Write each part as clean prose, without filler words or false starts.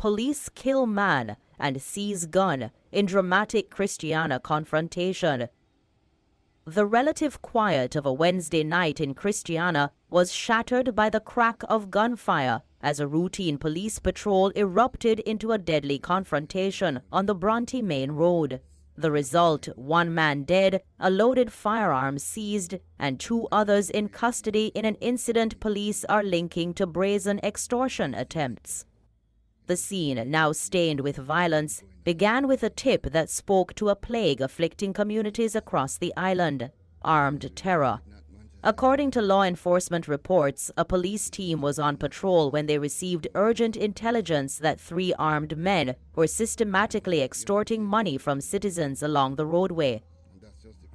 Police kill man and seize gun in dramatic Christiana confrontation. The relative quiet of a Wednesday night in Christiana was shattered by the crack of gunfire as a routine police patrol erupted into a deadly confrontation on the Bronte Main Road. The result, one man dead, a loaded firearm seized, and two others in custody in an incident police are linking to brazen extortion attempts. The scene, now stained with violence, began with a tip that spoke to a plague afflicting communities across the island: armed terror. According to law enforcement reports, a police team was on patrol when they received urgent intelligence that 3 armed men were systematically extorting money from citizens along the roadway.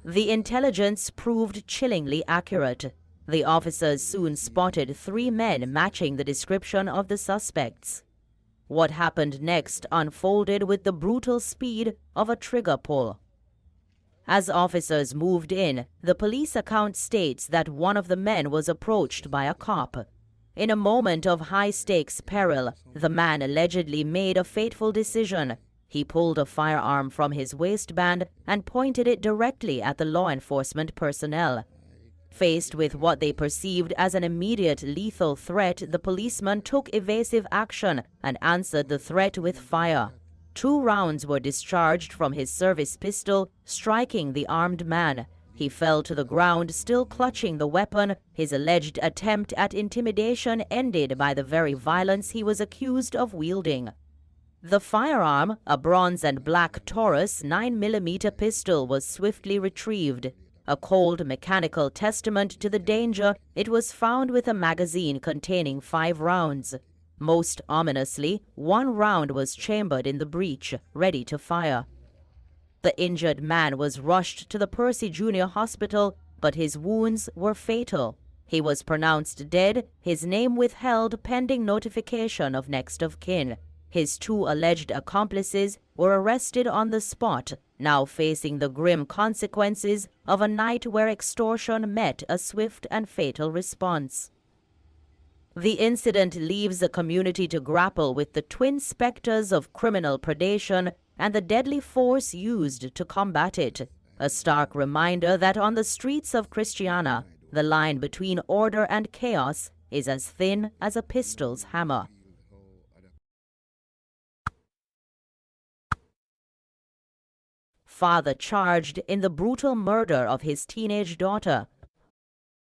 The intelligence proved chillingly accurate. The officers soon spotted 3 men matching the description of the suspects. What happened next unfolded with the brutal speed of a trigger pull. As officers moved in, the police account states that one of the men was approached by a cop. In a moment of high-stakes peril, the man allegedly made a fateful decision. He pulled a firearm from his waistband and pointed it directly at the law enforcement personnel. Faced with what they perceived as an immediate lethal threat, the policeman took evasive action and answered the threat with fire. 2 rounds were discharged from his service pistol, striking the armed man. He fell to the ground, still clutching the weapon. His alleged attempt at intimidation ended by the very violence he was accused of wielding. The firearm, a bronze and black Taurus 9mm pistol, was swiftly retrieved. A cold mechanical testament to the danger, it was found with a magazine containing 5 rounds. Most ominously, 1 round was chambered in the breech, ready to fire. The injured man was rushed to the Percy Junior Hospital, but his wounds were fatal. He was pronounced dead, his name withheld pending notification of next of kin. His 2 alleged accomplices were arrested on the spot, now facing the grim consequences of a night where extortion met a swift and fatal response. The incident leaves the community to grapple with the twin specters of criminal predation and the deadly force used to combat it, a stark reminder that on the streets of Christiana, the line between order and chaos is as thin as a pistol's hammer. Father charged in the brutal murder of his teenage daughter.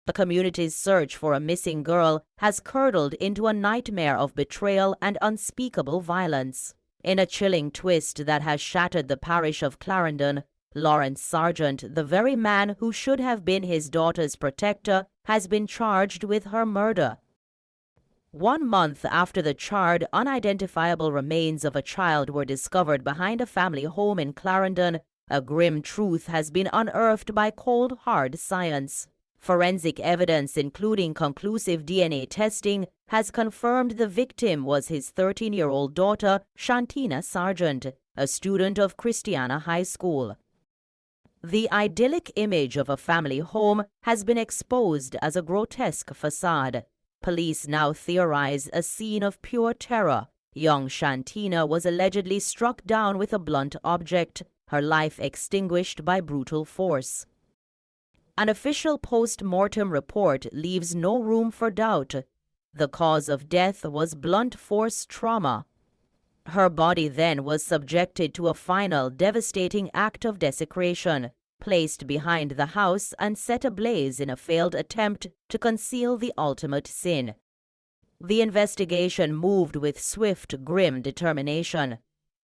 The community's search for a missing girl has curdled into a nightmare of betrayal and unspeakable violence. In a chilling twist that has shattered the parish of Clarendon, Lawrence Sargent, the very man who should have been his daughter's protector, has been charged with her murder. 1 month after the charred, unidentifiable remains of a child were discovered behind a family home in Clarendon, a grim truth has been unearthed by cold, hard science. Forensic evidence, including conclusive DNA testing, has confirmed the victim was his 13-year-old daughter, Shantina Sargent, a student of Christiana High School. The idyllic image of a family home has been exposed as a grotesque facade. Police now theorize a scene of pure terror. Young Shantina was allegedly struck down with a blunt object, her life extinguished by brutal force. An official post-mortem report leaves no room for doubt. The cause of death was blunt force trauma. Her body then was subjected to a final devastating act of desecration, placed behind the house and set ablaze in a failed attempt to conceal the ultimate sin. The investigation moved with swift, grim determination.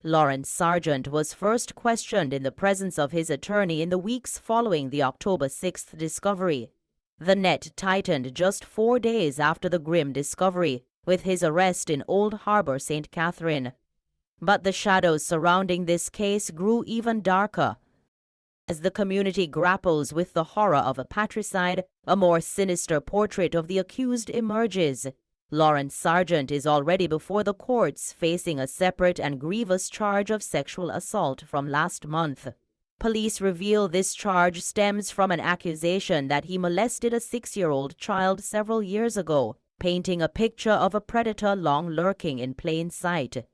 Lawrence Sargent was first questioned in the presence of his attorney in the weeks following the October 6th discovery. The net tightened just 4 days after the grim discovery, with his arrest in Old Harbor, St. Catherine. But the shadows surrounding this case grew even darker. As the community grapples with the horror of a patricide, a more sinister portrait of the accused emerges. Lawrence Sargent is already before the courts, facing a separate and grievous charge of sexual assault from last month. Police reveal this charge stems from an accusation that he molested a 6-year-old child several years ago, painting a picture of a predator long lurking in plain sight.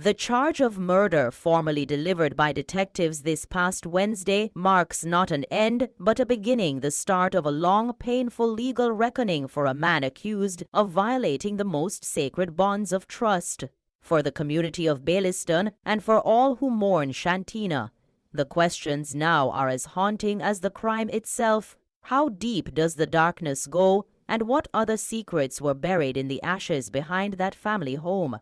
The charge of murder formally delivered by detectives this past Wednesday marks not an end, but a beginning, the start of a long, painful legal reckoning for a man accused of violating the most sacred bonds of trust. For the community of Baileyston and for all who mourn Shantina, the questions now are as haunting as the crime itself. How deep does the darkness go, and what other secrets were buried in the ashes behind that family home?